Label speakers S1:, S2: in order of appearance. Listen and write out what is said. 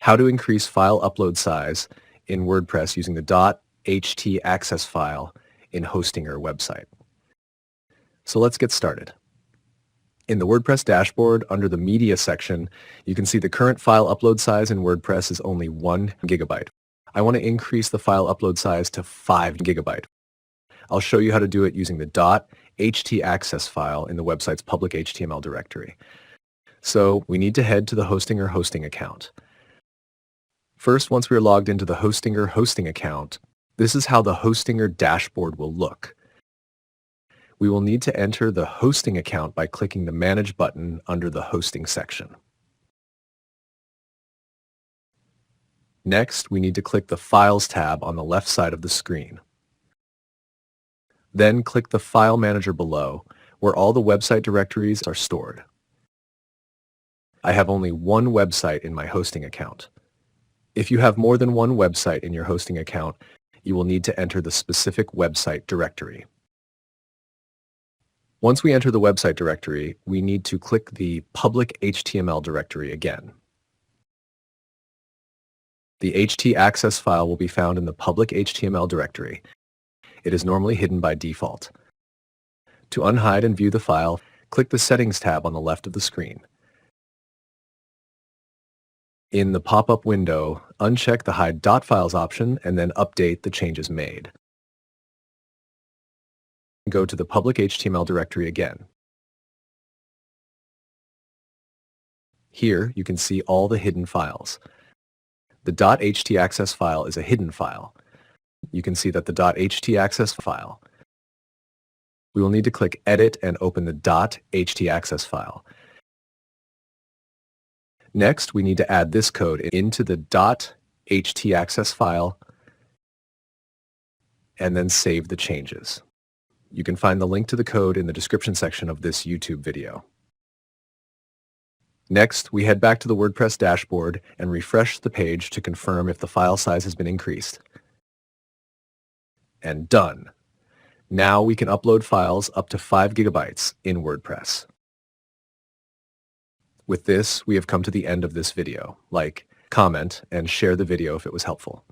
S1: how to increase file upload size in WordPress using the .htaccess file in Hostinger website. So let's get started. In the WordPress dashboard, under the Media section, you can see the current file upload size in WordPress is only 1 gigabyte. I want to increase the file upload size to 5 gigabyte. I'll show you how to do it using the .htaccess file in the website's public HTML directory. So we need to head to the Hostinger hosting account. First, once we are logged into the Hostinger hosting account, this is how the Hostinger dashboard will look. We will need to enter the hosting account by clicking the Manage button under the Hosting section. Next, we need to click the Files tab on the left side of the screen. Then click the File Manager below, where all the website directories are stored. I have only one website in my hosting account. If you have more than one website in your hosting account, you will need to enter the specific website directory. Once we enter the website directory, we need to click the public HTML directory again. The HTAccess file will be found in the public HTML directory. It is normally hidden by default. To unhide and view the file, click the Settings tab on the left of the screen. In the pop-up window, uncheck the Hide .files option and then update the changes made. Go to the public HTML directory again. Here, you can see all the hidden files. The .htaccess file is a hidden file. You can see that the .htaccess file. We will need to click Edit and open the .htaccess file. Next, we need to add this code into the .htaccess file and then save the changes. You can find the link to the code in the description section of this YouTube video. Next, we head back to the WordPress dashboard and refresh the page to confirm if the file size has been increased. And done. Now we can upload files up to 5 gigabytes in WordPress. With this, we have come to the end of this video. Like, comment, and share the video if it was helpful.